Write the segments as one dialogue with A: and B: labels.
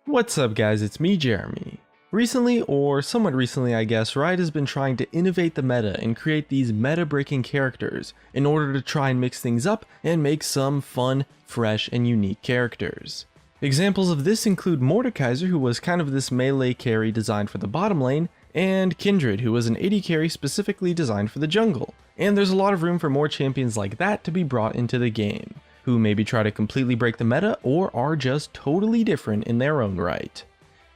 A: What's up guys, it's me Jeremy. Recently, or somewhat recently I guess, Riot has been trying to innovate the meta and create these meta-breaking characters in order to try and mix things up and make some fun, fresh, and unique characters. Examples of this include Mordekaiser, who was kind of this melee carry designed for the bottom lane, and Kindred, who was an AD carry specifically designed for the jungle. And there's a lot of room for more champions like that to be brought into the game, who maybe try to completely break the meta or are just totally different in their own right.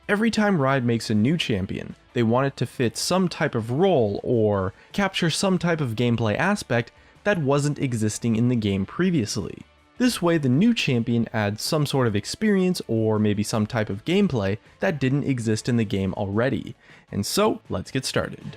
A: Every time Riot makes a new champion, they want it to fit some type of role or capture some type of gameplay aspect that wasn't existing in the game previously. This way the new champion adds some sort of experience or maybe some type of gameplay that didn't exist in the game already. And so, let's get started.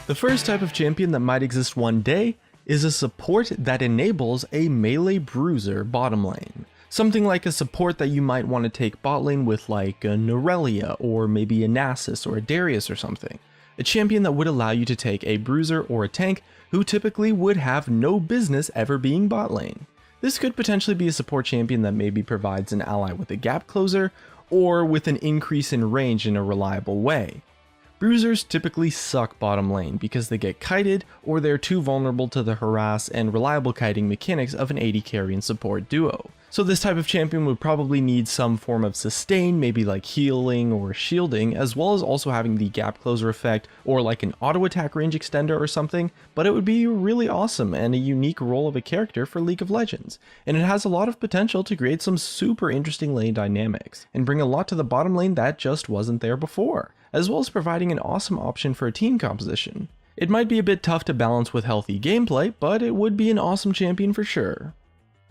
A: The first type of champion that might exist one day is a support that enables a melee bruiser bottom lane. Something like a support that you might want to take bot lane with, like a Norelia or maybe a Nasus or a Darius or something. A champion that would allow you to take a bruiser or a tank who typically would have no business ever being bot lane. This could potentially be a support champion that maybe provides an ally with a gap closer or with an increase in range in a reliable way. Bruisers typically suck bottom lane because they get kited or they're too vulnerable to the harass and reliable kiting mechanics of an AD carry and support duo. So this type of champion would probably need some form of sustain, maybe like healing or shielding, as well as also having the gap closer effect or like an auto attack range extender or something, but it would be really awesome and a unique role of a character for League of Legends. And it has a lot of potential to create some super interesting lane dynamics and bring a lot to the bottom lane that just wasn't there before, as well as providing an awesome option for a team composition. It might be a bit tough to balance with healthy gameplay, but it would be an awesome champion for sure.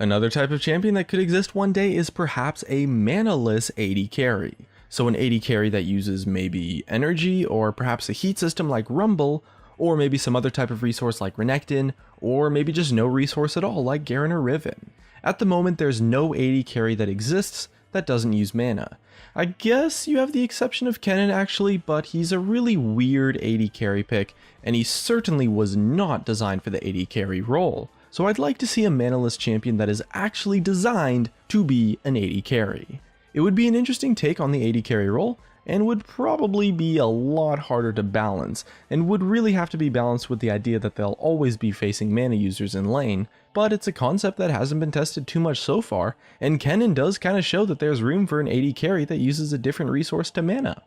A: Another type of champion that could exist one day is perhaps a mana-less AD carry. So an AD carry that uses maybe energy or perhaps a heat system like Rumble, or maybe some other type of resource like Renekton, or maybe just no resource at all like Garen or Riven. At the moment there's no AD carry that exists that doesn't use mana. I guess you have the exception of Kennen actually, but he's a really weird AD carry pick, and he certainly was not designed for the AD carry role. So I'd like to see a mana-less champion that is actually designed to be an AD carry. It would be an interesting take on the AD carry role, and would probably be a lot harder to balance, and would really have to be balanced with the idea that they'll always be facing mana users in lane, but it's a concept that hasn't been tested too much so far, and Kennen does kind of show that there's room for an AD carry that uses a different resource to mana.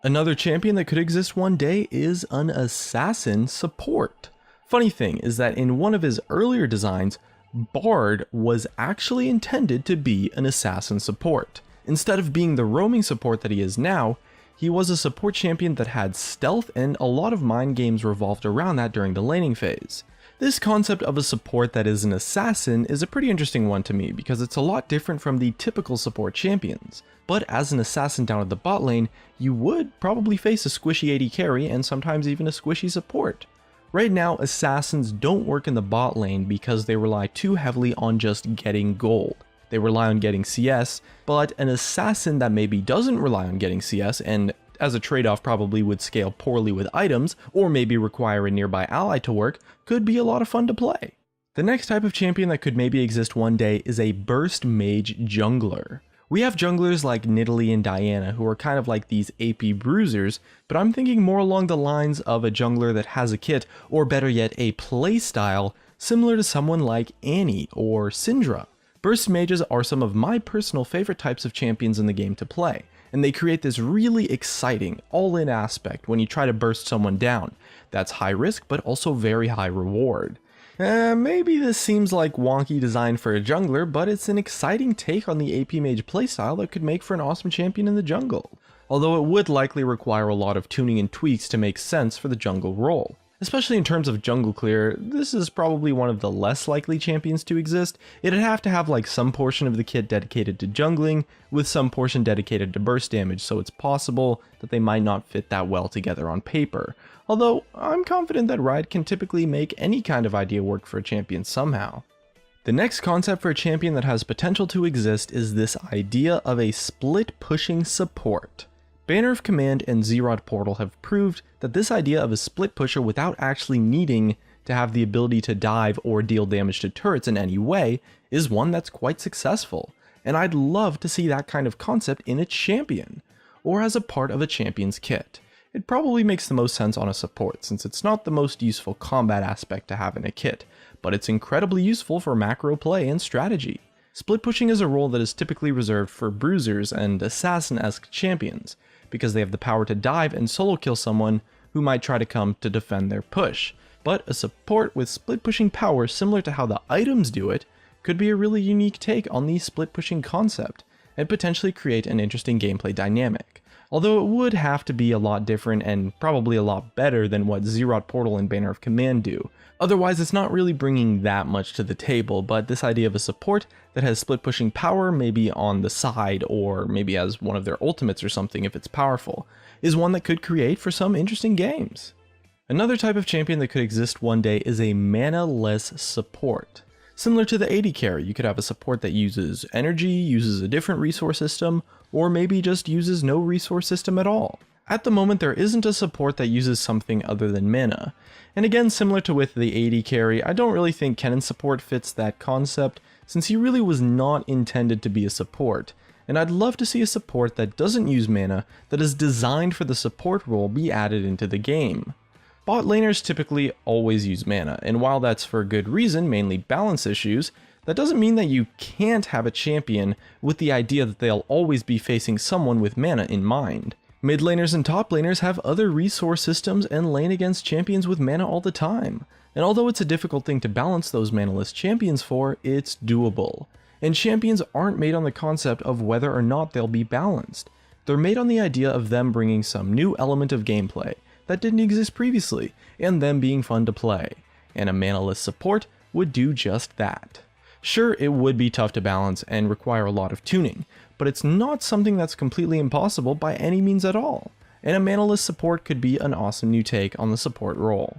A: Another champion that could exist one day is an assassin support. Funny thing is that in one of his earlier designs, Bard was actually intended to be an assassin support. Instead of being the roaming support that he is now, he was a support champion that had stealth, and a lot of mind games revolved around that during the laning phase. This concept of a support that is an assassin is a pretty interesting one to me because it's a lot different from the typical support champions. But as an assassin down at the bot lane, you would probably face a squishy AD carry and sometimes even a squishy support. Right now, assassins don't work in the bot lane because they rely too heavily on just getting gold. They rely on getting CS, but an assassin that maybe doesn't rely on getting CS and as a trade-off probably would scale poorly with items or maybe require a nearby ally to work could be a lot of fun to play. The next type of champion that could maybe exist one day is a burst mage jungler. We have junglers like Nidalee and Diana who are kind of like these AP bruisers, but I'm thinking more along the lines of a jungler that has a kit, or better yet a playstyle, similar to someone like Annie or Syndra. Burst mages are some of my personal favorite types of champions in the game to play, and they create this really exciting, all-in aspect when you try to burst someone down. That's high risk, but also very high reward. Maybe this seems like wonky design for a jungler, but it's an exciting take on the AP mage playstyle that could make for an awesome champion in the jungle. Although it would likely require a lot of tuning and tweaks to make sense for the jungle role. Especially in terms of jungle clear, this is probably one of the less likely champions to exist. It'd have to have like some portion of the kit dedicated to jungling, with some portion dedicated to burst damage, so it's possible that they might not fit that well together on paper. Although, I'm confident that Riot can typically make any kind of idea work for a champion somehow. The next concept for a champion that has potential to exist is this idea of a split pushing support. Banner of Command and Xerath Portal have proved that this idea of a split pusher without actually needing to have the ability to dive or deal damage to turrets in any way is one that's quite successful. and I'd love to see that kind of concept in a champion, or as a part of a champion's kit. It probably makes the most sense on a support, since it's not the most useful combat aspect to have in a kit, but it's incredibly useful for macro play and strategy. Split pushing is a role that is typically reserved for bruisers and assassin-esque champions, because they have the power to dive and solo kill someone who might try to come to defend their push. But a support with split pushing power similar to how the items do it could be a really unique take on the split pushing concept, and potentially create an interesting gameplay dynamic. Although it would have to be a lot different and probably a lot better than what Xerath Portal and Banner of Command do. Otherwise, it's not really bringing that much to the table, but this idea of a support that has split pushing power maybe on the side, or maybe as one of their ultimates or something if it's powerful, is one that could create for some interesting games. Another type of champion that could exist one day is a mana-less support. Similar to the AD carry, you could have a support that uses energy, uses a different resource system, or maybe just uses no resource system at all. At the moment, there isn't a support that uses something other than mana. And again, similar to with the AD carry, I don't really think Kenan's support fits that concept, since he really was not intended to be a support. And I'd love to see a support that doesn't use mana, that is designed for the support role, be added into the game. Bot laners typically always use mana, and while that's for good reason, mainly balance issues, that doesn't mean that you can't have a champion with the idea that they'll always be facing someone with mana in mind. Mid laners and top laners have other resource systems and lane against champions with mana all the time, and although it's a difficult thing to balance those mana-less champions for, it's doable. And champions aren't made on the concept of whether or not they'll be balanced. They're made on the idea of them bringing some new element of gameplay that didn't exist previously, and them being fun to play, and a mana-less support would do just that. Sure, it would be tough to balance and require a lot of tuning, but it's not something that's completely impossible by any means at all, and a mana-less support could be an awesome new take on the support role.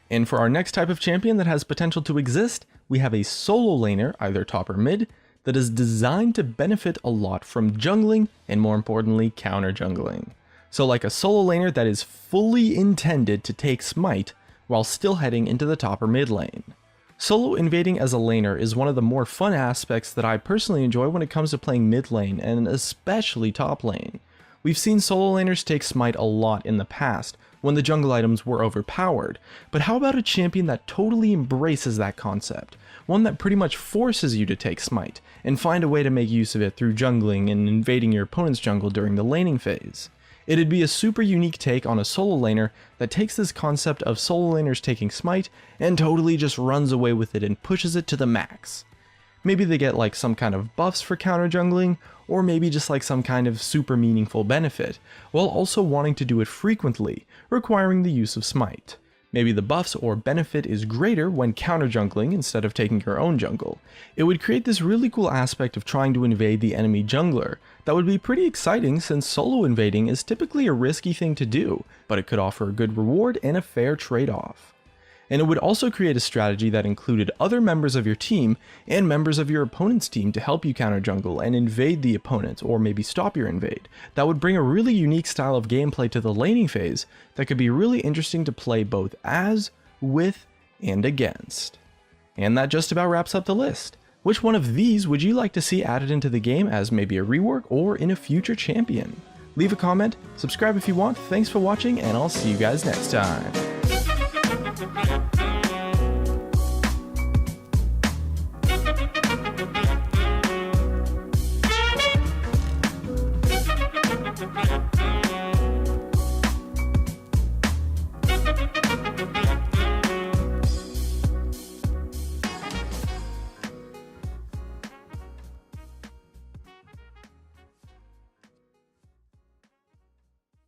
A: And for our next type of champion that has potential to exist, we have a solo laner, either top or mid, that is designed to benefit a lot from jungling, and more importantly, counter jungling. So like a solo laner that is fully intended to take smite while still heading into the top or mid lane. Solo invading as a laner is one of the more fun aspects that I personally enjoy when it comes to playing mid lane and especially top lane. We've seen solo laners take smite a lot in the past when the jungle items were overpowered, but how about a champion that totally embraces that concept? One that pretty much forces you to take smite and find a way to make use of it through jungling and invading your opponent's jungle during the laning phase. It'd be a super unique take on a solo laner that takes this concept of solo laners taking smite and totally just runs away with it and pushes it to the max. Maybe they get like some kind of buffs for counter jungling, or maybe just like some kind of super meaningful benefit, while also wanting to do it frequently, requiring the use of smite. Maybe the buffs or benefit is greater when counter jungling instead of taking your own jungle. It would create this really cool aspect of trying to invade the enemy jungler that would be pretty exciting, since solo invading is typically a risky thing to do, but it could offer a good reward and a fair trade-off. And it would also create a strategy that included other members of your team and members of your opponent's team to help you counter jungle and invade the opponent, or maybe stop your invade. That would bring a really unique style of gameplay to the laning phase that could be really interesting to play both as, with, and against. And that just about wraps up the list. Which one of these would you like to see added into the game as maybe a rework or in a future champion? Leave a comment, subscribe if you want, thanks for watching, and I'll see you guys next time.